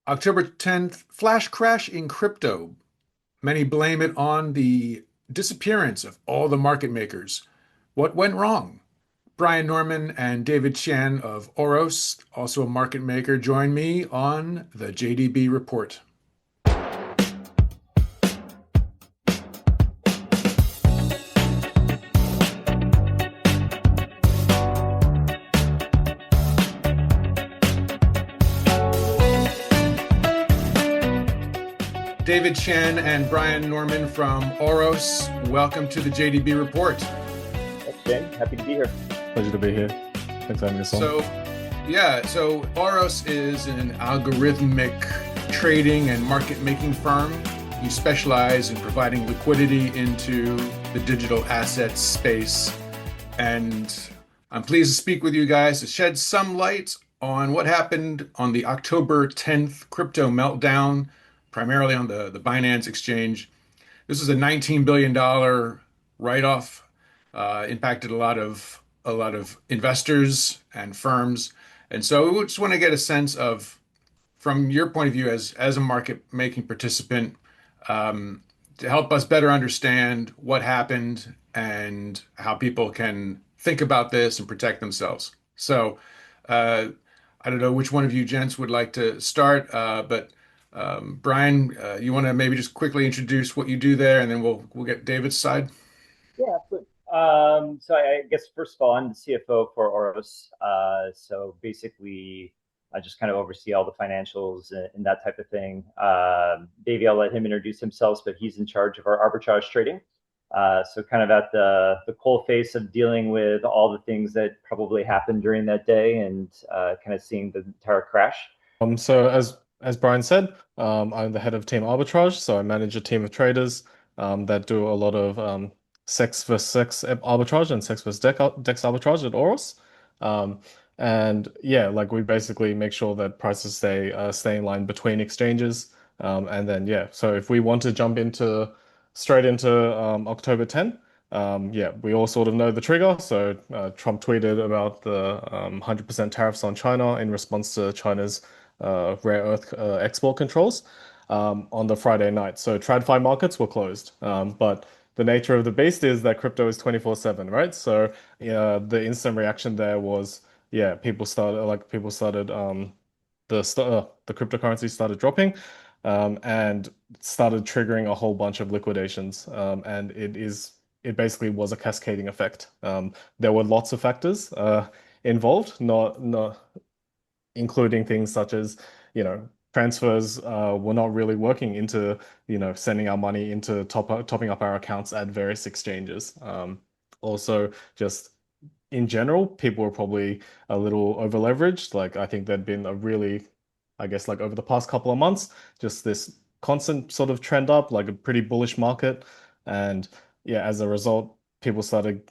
October 10th, flash crash in crypto. Many blame it on the disappearance of all the market makers. What went wrong? Brian Norman and David Qian of Auros, also a market maker, join me on the JDB Report. David Qian and Brian Norman from Auros, welcome to the JDB Report. Thanks, Shane. Happy to be here. Pleasure to be here. Thanks for having us on. So Auros is an algorithmic trading and market making firm. You specialize in providing liquidity into the digital assets space. And I'm pleased to speak with you guys to shed some light on what happened on the October 10th crypto meltdown, primarily on the Binance exchange. This is a $19 billion write-off, impacted a lot of investors and firms. And so we just want to get a sense of, from your point of view as a market making participant, to help us better understand what happened and how people can think about this and protect themselves. So I don't know which one of you gents would like to start, but Brian, you want to maybe just quickly introduce what you do there, and then we'll get David's side. Yeah, absolutely. So I guess first of all, I'm the CFO for Auros. So basically, I just kind of oversee all the financials and that type of thing. Davey, I'll let him introduce himself, but he's in charge of our arbitrage trading. So kind of at the coal face of dealing with all the things that probably happened during that day and kind of seeing the entire crash. So as Brian said, I'm the head of team arbitrage. So I manage a team of traders that do a lot of sex versus sex arbitrage and sex versus dex arbitrage at Auros. And yeah, like we basically make sure that prices stay in line between exchanges. And then yeah, so if we want to jump straight into October 10, yeah, we all sort of know the trigger. So Trump tweeted about the 100% tariffs on China in response to China's rare earth export controls on the Friday night. So TradFi markets were closed, but the nature of the beast is that crypto is 24/7, right? So the instant reaction there was, yeah, people started the cryptocurrency started dropping, and started triggering a whole bunch of liquidations, and it basically was a cascading effect. There were lots of factors involved, not including things such as, transfers were not really working into, sending our money into topping up our accounts at various exchanges. Also, just in general, people were probably a little over leveraged. Like I think there'd been a really, I guess, like over the past couple of months, just this constant sort of trend up, like a pretty bullish market. And yeah, as a result, people started,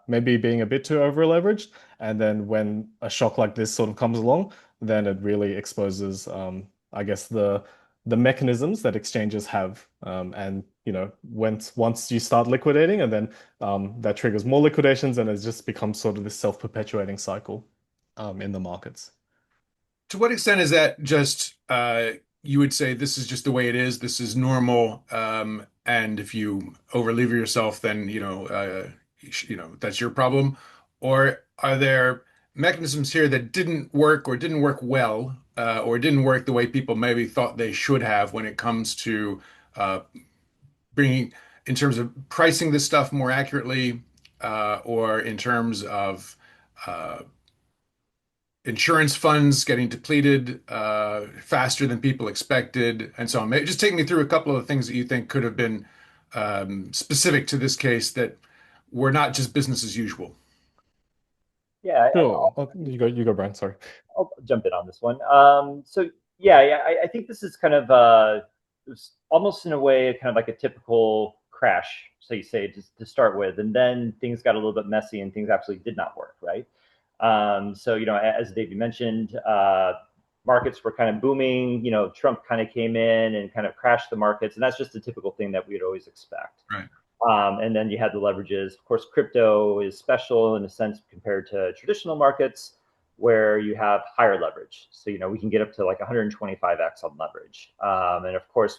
maybe being a bit too over leveraged. And then when a shock like this sort of comes along, then it really exposes, I guess, the mechanisms that exchanges have. And once you start liquidating, and then that triggers more liquidations, and it just becomes sort of this self-perpetuating cycle in the markets. To what extent is that just you would say this is just the way it is, this is normal, and if you overlever yourself, then that's your problem? Or are there mechanisms here that didn't work or didn't work well, or didn't work the way people maybe thought they should have when it comes to bringing, in terms of pricing this stuff more accurately, or in terms of insurance funds getting depleted faster than people expected, and so on? Just take me through a couple of the things that you think could have been specific to this case that were not just business as usual. Yeah, Sure. You go, Brian. Sorry. I'll jump in on this one. So yeah, I think this is kind of it was almost in a way kind of like a typical crash, so you say, to start with, and then things got a little bit messy and things actually did not work, right? So as David mentioned, markets were kind of booming. Trump kind of came in and kind of crashed the markets, and that's just a typical thing that we'd always expect. Right. And then you had the leverages. Of course, crypto is special in a sense compared to traditional markets. where you have higher leverage. So, we can get up to like 125x on leverage. And of course,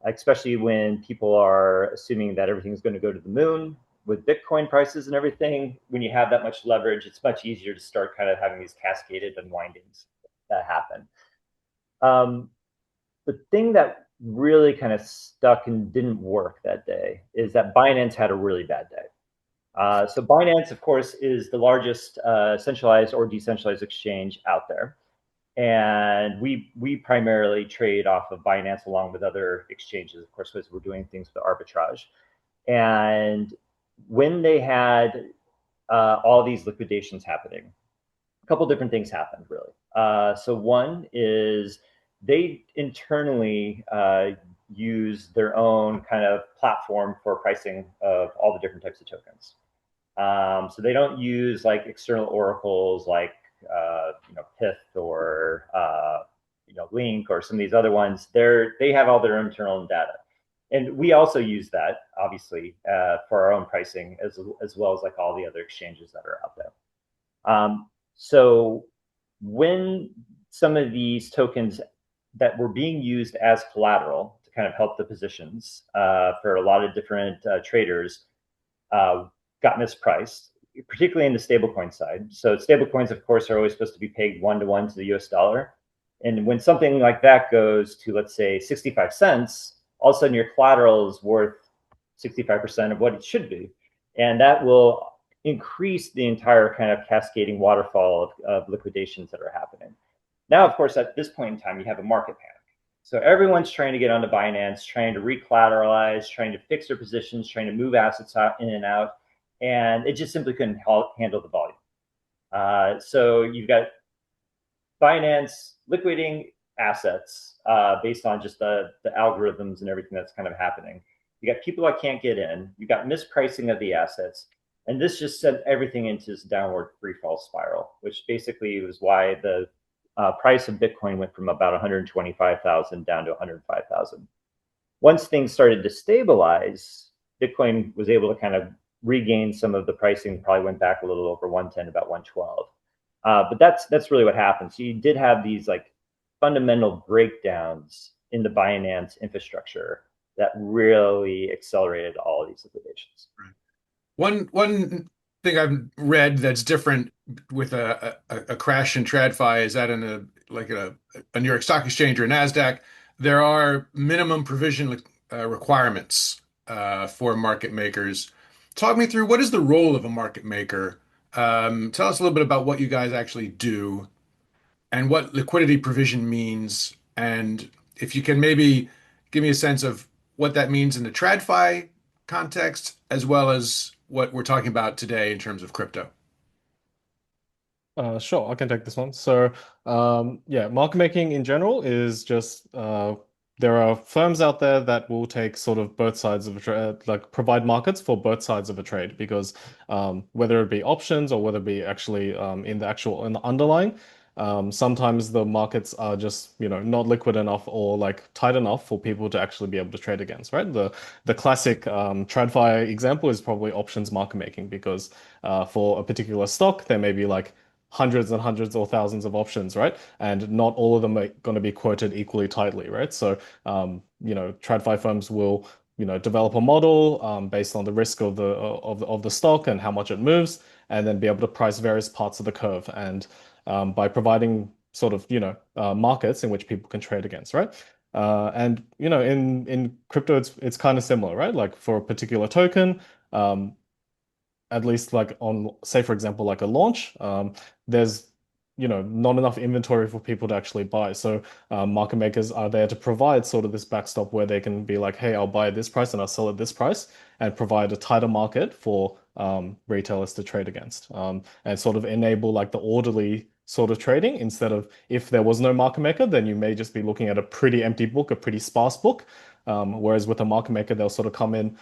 especially when people are assuming that everything's going to go to the moon with Bitcoin prices and everything, when you have that much leverage, it's much easier to start kind of having these cascaded unwindings that happen. The thing that really kind of stuck and didn't work that day is that Binance had a really bad day. So Binance, of course, is the largest centralized or decentralized exchange out there. And we primarily trade off of Binance along with other exchanges, of course, because we're doing things with arbitrage. And when they had all these liquidations happening, a couple different things happened, really. So one is they internally use their own kind of platform for pricing of all the different types of tokens. So they don't use like external oracles like Pith or Link or some of these other ones. They have all their internal data, and we also use that obviously for our own pricing as well as like all the other exchanges that are out there. So when some of these tokens that were being used as collateral to kind of help the positions for a lot of different traders got mispriced, particularly in the stablecoin side. So stablecoins, of course, are always supposed to be pegged 1-to-1 to the US dollar. And when something like that goes to, let's say, 65 cents, all of a sudden your collateral is worth 65% of what it should be. And that will increase the entire kind of cascading waterfall of liquidations that are happening. Now, of course, at this point in time, you have a market panic. So everyone's trying to get onto Binance, trying to recollateralize, trying to fix their positions, trying to move assets out, in and out, and it just simply couldn't handle the volume. So you've got Binance liquidating assets based on just the algorithms and everything that's kind of happening. You got people that can't get in. You got mispricing of the assets. And this just sent everything into this downward free fall spiral, which basically was why the price of Bitcoin went from about 125,000 down to 105,000. Once things started to stabilize, Bitcoin was able to kind of regain some of the pricing, probably went back a little over 110, about 112. But that's really what happened. So you did have these like fundamental breakdowns in the Binance infrastructure that really accelerated all of these liquidations. Right. One thing I've read that's different with a crash in TradFi is that in a New York Stock Exchange or NASDAQ, there are minimum provision requirements for market makers. Talk me through what is the role of a market maker. Tell us a little bit about what you guys actually do and what liquidity provision means, and if you can maybe give me a sense of what that means in the TradFi context, as well as what we're talking about today in terms of crypto. Sure, I can take this one. So, yeah, market making in general is just there are firms out there that will take sort of both sides of a trade, like provide markets for both sides of a trade, because whether it be options or whether it be actually in the underlying, sometimes the markets are just not liquid enough or like tight enough for people to actually be able to trade against, right? The classic TradFi example is probably options market making, because for a particular stock there may be like hundreds and hundreds or thousands of options, right? And not all of them are going to be quoted equally tightly, right? So, TradFi firms will, develop a model based on the risk of the stock and how much it moves, and then be able to price various parts of the curve, and by providing sort of markets in which people can trade against, right? And in crypto, it's kind of similar, right? Like for a particular token, at least like on, say, for example, like a launch, there's not enough inventory for people to actually buy. So market makers are there to provide sort of this backstop where they can be like, hey, I'll buy at this price and I'll sell at this price, and provide a tighter market for retailers to trade against, and sort of enable like the orderly sort of trading, instead of, if there was no market maker, then you may just be looking at a pretty empty book, a pretty sparse book. Whereas with a market maker, they'll sort of come in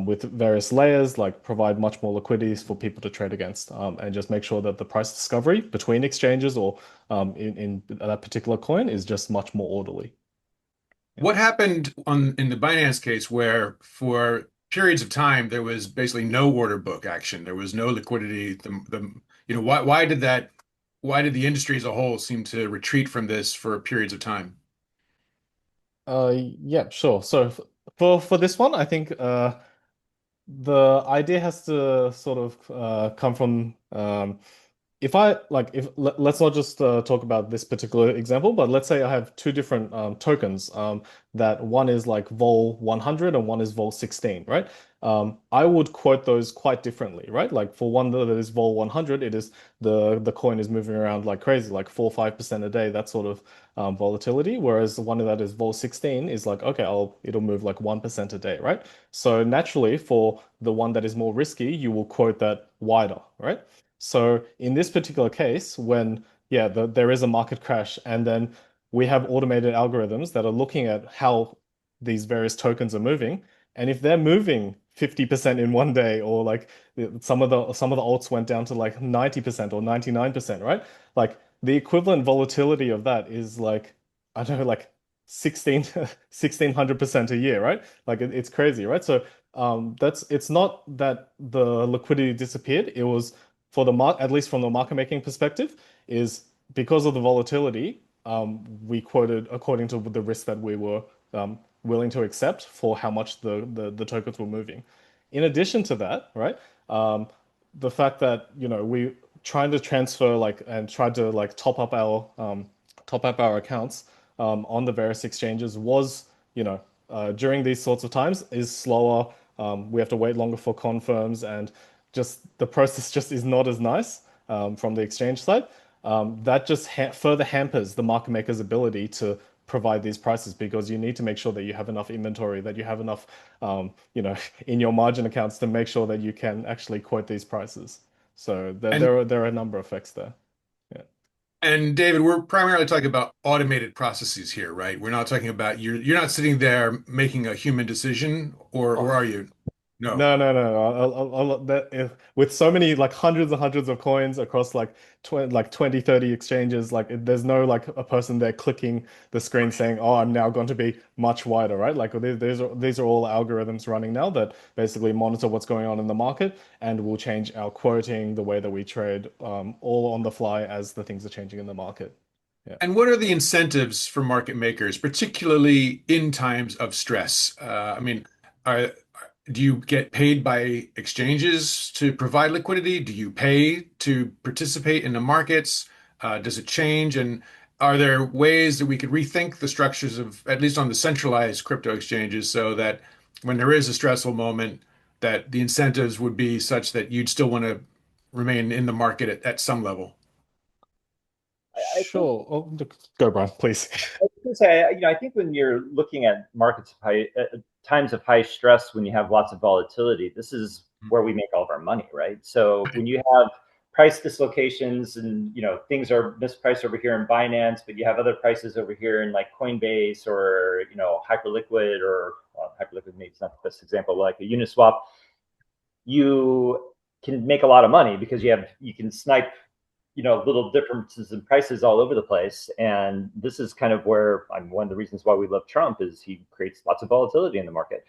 with various layers, like provide much more liquidities for people to trade against, and just make sure that the price discovery between exchanges or in that particular coin is just much more orderly. What happened in the Binance case, where for periods of time there was basically no order book action, there was no liquidity? Why did that? why did the industry as a whole seem to retreat from this for periods of time? Yeah, sure. So for this one, I think the idea has to sort of come from if I like if let's not just talk about this particular example, but let's say I have two different tokens that one is like vol 100 and one is vol 16, right? I would quote those quite differently, right? Like for one that is vol 100, it is the coin is moving around like crazy, like 4 or 5% a day, that sort of volatility. Whereas the one that is vol 16 is like, okay, it'll move like 1% a day, right? So naturally, for the one that is more risky, you will quote that wider, right? So in this particular case, when there is a market crash, and then we have automated algorithms that are looking at how these various tokens are moving, and if they're moving 50% in one day, or like some of the alts went down to like 90% or 99%, right? Like the equivalent volatility of that is like, I don't know, like 1600% a year, right? Like it's crazy, right? So it's not that the liquidity disappeared. It was for the at least from the market making perspective, is because of the volatility, we quoted according to the risk that we were willing to accept for how much the tokens were moving. In addition to that, right, the fact that we trying to transfer like and tried to like top up our accounts on the various exchanges was during these sorts of times is slower. We have to wait longer for confirms, and just the process just is not as nice from the exchange side. That just further hampers the market maker's ability to provide these prices, because you need to make sure that you have enough inventory, that you have enough, in your margin accounts to make sure that you can actually quote these prices. So And there are a number of effects there. Yeah. and David, we're primarily talking about automated processes here, right? We're not talking about you're not sitting there making a human decision, or are you? No. No, no, no. With so many like hundreds and hundreds of coins across like 20, 30 exchanges, like there's no like a person there clicking the screen saying, "Oh, I'm now going to be much wider," right? Like these are all algorithms running now that basically monitor what's going on in the market and will change our quoting, the way that we trade, all on the fly as the things are changing in the market. Yeah. And what are the incentives for market makers, particularly in times of stress? I mean, are, do you get paid by exchanges to provide liquidity? Do you pay to participate in the markets? Does it change? And are there ways that we could rethink the structures of, at least on the centralized crypto exchanges, so that when there is a stressful moment, that the incentives would be such that you'd still want to remain in the market at some level? I think Sure. Oh, go, Brian, please. I was gonna say, I think when you're looking at markets of times of high stress, when you have lots of volatility, this is where we make all of our money, right? So when you have price dislocations and things are mispriced over here in Binance, but you have other prices over here in like Coinbase or Hyperliquid, or Hyperliquid maybe it's not the best example, like a Uniswap, you can make a lot of money because you can snipe little differences in prices all over the place. And this is kind of where one of the reasons why we love Trump is he creates lots of volatility in the market.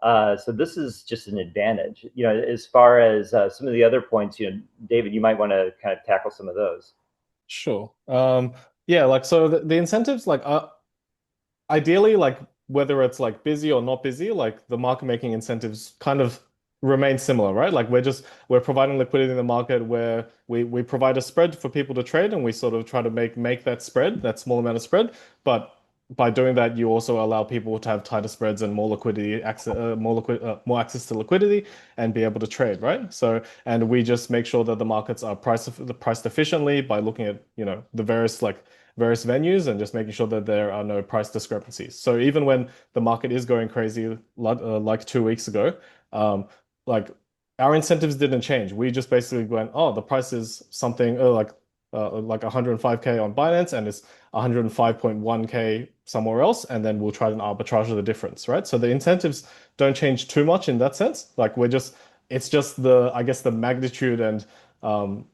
So this is just an advantage. As far as some of the other points, David, you might want to kind of tackle some of those. Sure. Yeah, like so the incentives, like ideally, like whether it's like busy or not busy, like the market making incentives kind of remain similar, right? Like we're providing liquidity in the market where we provide a spread for people to trade, and we sort of try to make that spread, that small amount of spread. But by doing that, you also allow people to have tighter spreads and more liquidity access, more access to liquidity, and be able to trade, right? So, and we just make sure that the markets are priced efficiently by looking at the various venues, and just making sure that there are no price discrepancies. So even when the market is going crazy, like 2 weeks ago, like our incentives didn't change. We just basically went, oh, the price is something like 105K on Binance, and it's 105.1K somewhere else, and then we'll try and arbitrage the difference, right? So the incentives don't change too much in that sense. Like it's just I guess the magnitude and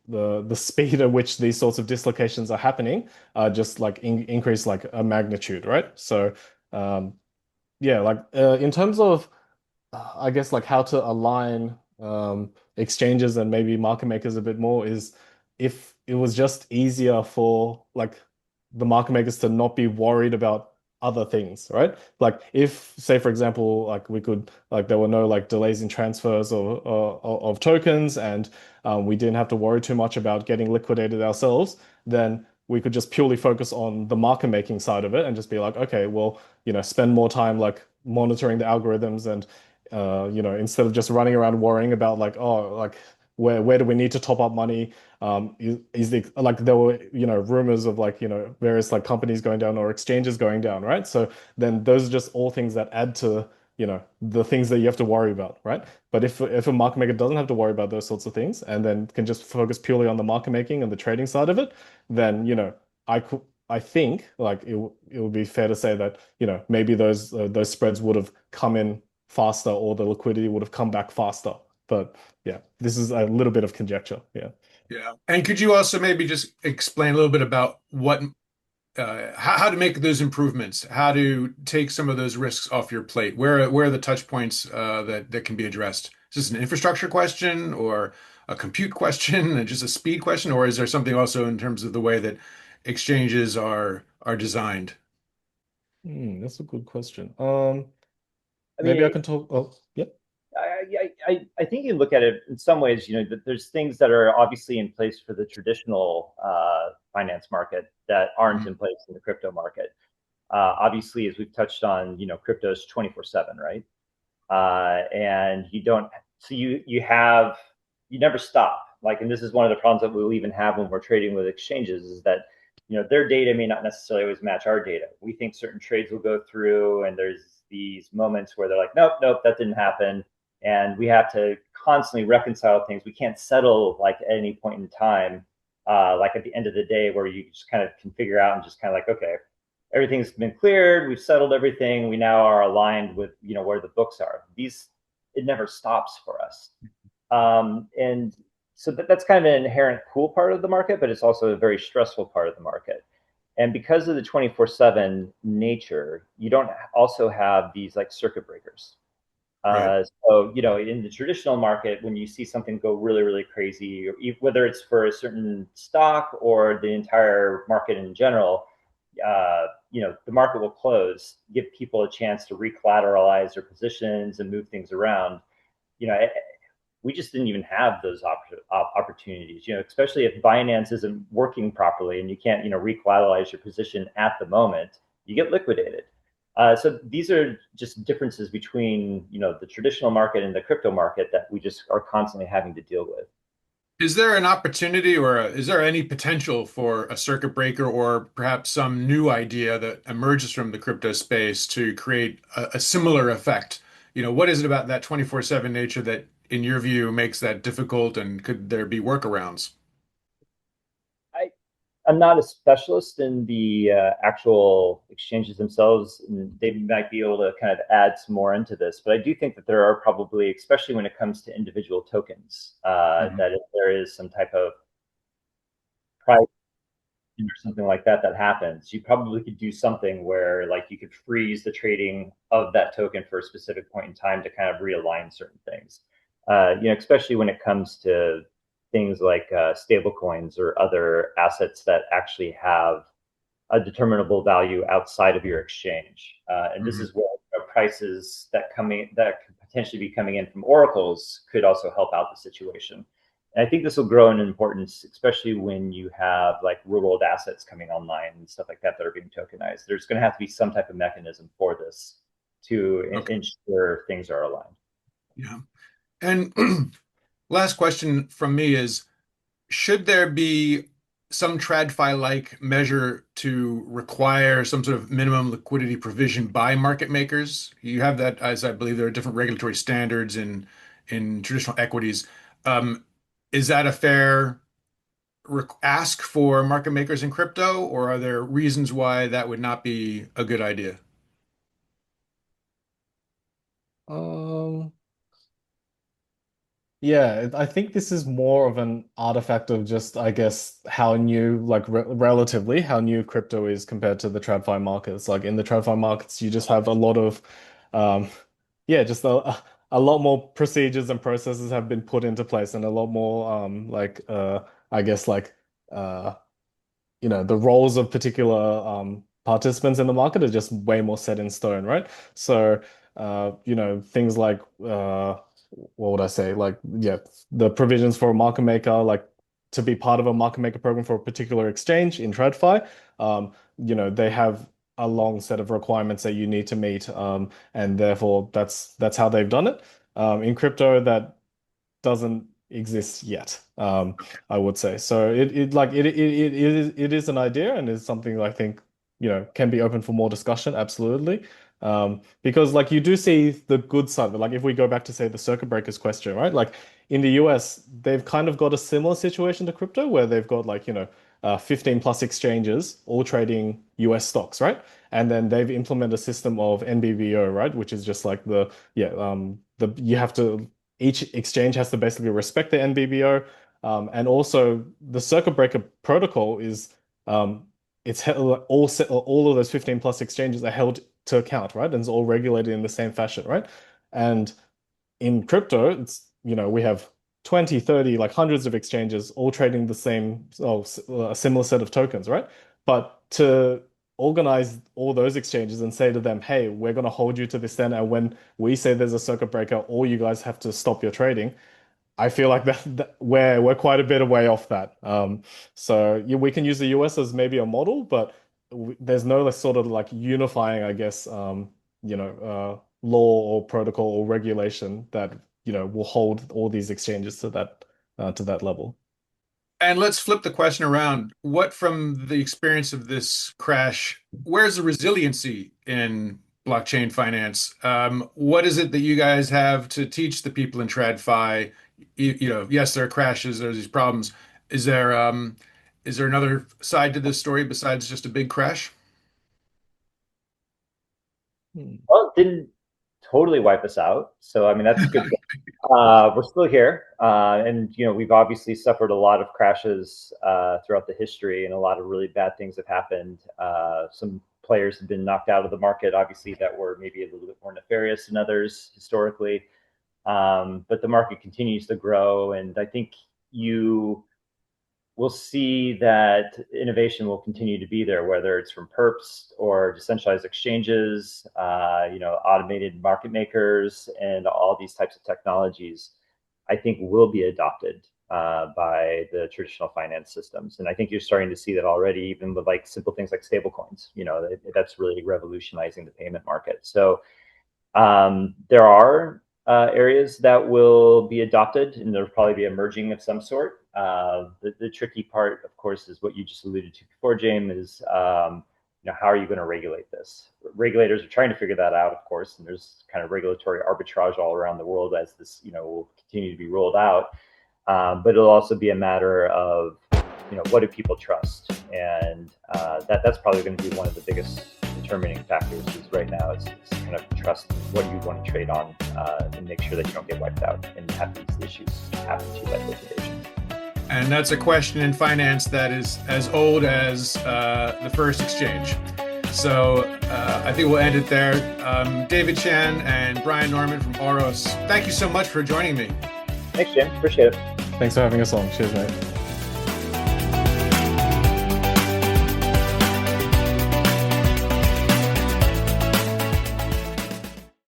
the speed at which these sorts of dislocations are happening just like increase like a magnitude, right? So yeah, like in terms of I guess like how to align exchanges and maybe market makers a bit more is if it was just easier for like the market makers to not be worried about other things, right? Like if, say, for example, like we could like there were no like delays in transfers of tokens, and we didn't have to worry too much about getting liquidated ourselves, then we could just purely focus on the market making side of it and just be like, okay, well, spend more time like monitoring the algorithms and instead of just running around worrying about like, oh, like where do we need to top up money? Is the like there were rumors of like various like companies going down or exchanges going down, right? So then those are just all things that add to the things that you have to worry about, right? But if a market maker doesn't have to worry about those sorts of things and then can just focus purely on the market making and the trading side of it, then I think like it would be fair to say that maybe those spreads would have come in faster or the liquidity would have come back faster. But yeah, this is a little bit of conjecture. Yeah. Yeah. And could you also maybe just explain a little bit about how to make those improvements, how to take some of those risks off your plate? Where are the touch points that can be addressed? Is this an infrastructure question or a compute question, just a speed question, or is there something also in terms of the way that exchanges are designed? That's a good question. I Maybe I mean, can talk. Oh, yep. I think you look at it in some ways, that there's things that are obviously in place for the traditional finance market that aren't Mhm. in place in the crypto market. Obviously, as we've touched on, crypto's 24/7, right? And you don't, so you never stop. Like, and this is one of the problems that we'll even have when we're trading with exchanges is that, their data may not necessarily always match our data. We think certain trades will go through, and there's these moments where they're like, nope, nope, that didn't happen. And we have to constantly reconcile things. We can't settle like at any point in time, like at the end of the day, where you just kind of can figure out and just kind of like, okay, everything's been cleared, we've settled everything, we now are aligned with where the books are. It never stops for us. And so that's kind of an inherent cool part of the market, but it's also a very stressful part of the market. And because of the 24/7 nature, you don't also have these like circuit breakers. Right. So, in the traditional market, when you see something go really, really crazy, whether it's for a certain stock or the entire market in general, the market will close, give people a chance to recollateralize their positions and move things around. You know, we just didn't even have those opportunities. Especially if Binance isn't working properly and you can't, recollateralize your position at the moment, you get liquidated. So these are just differences between, the traditional market and the crypto market that we just are constantly having to deal with. Is there an opportunity or is there any potential for a circuit breaker or perhaps some new idea that emerges from the crypto space to create a similar effect? What is it about that 24/7 nature that, in your view, makes that difficult, and could there be workarounds? I, I'm not a specialist in the actual exchanges themselves, and they might be able to kind of add some more into this. But I do think that there are probably, especially when it comes to individual tokens, Mhm. that if there is some type of price or something like that that happens, you probably could do something where like you could freeze the trading of that token for a specific point in time to kind of realign certain things. Especially when it comes to things like stable coins or other assets that actually have a determinable value outside of your exchange. And this Mhm. is where prices that could potentially be coming in from oracles could also help out the situation. And I think this will grow in importance, especially when you have like real world assets coming online and stuff like that that are being tokenized. There's going to have to be some type of mechanism for this to Okay. ensure things are aligned. Yeah. And last question from me is, should there be some TradFi-like measure to require some sort of minimum liquidity provision by market makers? You have that, as I believe there are different regulatory standards in traditional equities. Um, is that a fair ask for market makers in crypto, or are there reasons why that would not be a good idea? Um, Yeah, I think this is more of an artifact of just, I guess, how new, like relatively, how new crypto is compared to the TradFi markets. Like in the TradFi markets, you just have a lot of, um, yeah, just a lot more procedures and processes have been put into place, and a lot more, I guess like the roles of particular participants in the market are just way more set in stone, right? So things like what would I say? Like, yeah, the provisions for a market maker, like to be part of a market maker program for a particular exchange in TradFi, they have a long set of requirements that you need to meet, and therefore that's how they've done it. In crypto, that doesn't exist yet, I would say. So it is an idea, and is something that I think can be open for more discussion, absolutely. Because like you do see the good side of it. Like if we go back to say the circuit breakers question, right? Like in the US, they've kind of got a similar situation to crypto where they've got like 15 plus exchanges all trading US stocks, right? And then they've implemented a system of NBBO, right? Which is just like you have to, each exchange has to basically respect the NBBO. And also the circuit breaker protocol is all of those 15 plus exchanges are held to account, right? And it's all regulated in the same fashion, right? And in crypto, it's we have 20, 30, like hundreds of exchanges all trading the same, a similar set of tokens, right? But to organize all those exchanges and say to them, hey, we're going to hold you to this then, and when we say there's a circuit breaker, all you guys have to stop your trading. I feel like that we're quite a bit away off that. So we can use the US as maybe a model, but there's no sort of like unifying, I guess, law or protocol or regulation that will hold all these exchanges to that level. And let's flip the question around. What, from the experience of this crash, where's the resiliency in blockchain finance? What is it that you guys have to teach the people in TradFi? Yes, there are crashes, there's these problems. Is there another side to this story besides just a big crash? Well, it didn't totally wipe us out. So, I mean, that's good. We're still here. And, we've obviously suffered a lot of crashes throughout the history, and a lot of really bad things have happened. Some players have been knocked out of the market, obviously, that were maybe a little bit more nefarious than others historically. But the market continues to grow. And I think you will see that innovation will continue to be there, whether it's from perps or decentralized exchanges, automated market makers, and all these types of technologies, I think will be adopted by the traditional finance systems. And I think you're starting to see that already, even with like simple things like stablecoins. That's really revolutionizing the payment market. So there are areas that will be adopted, and there'll probably be a merging of some sort. The tricky part, of course, is what you just alluded to before, James, is how are you going to regulate this? Regulators are trying to figure that out, of course, and there's kind of regulatory arbitrage all around the world as this will continue to be rolled out. But it'll also be a matter of what do people trust, and that's probably going to be one of the biggest determining factors is right now is kind of trust what you want to trade on, and make sure that you don't get wiped out and have these issues happen to you like liquidations. And that's a question in finance that is as old as the first exchange. So I think we'll end it there. David Qian and Brian Norman from Auros, thank you so much for joining me. Thanks, Jim. Appreciate it. Thanks for having us on. Cheers, mate.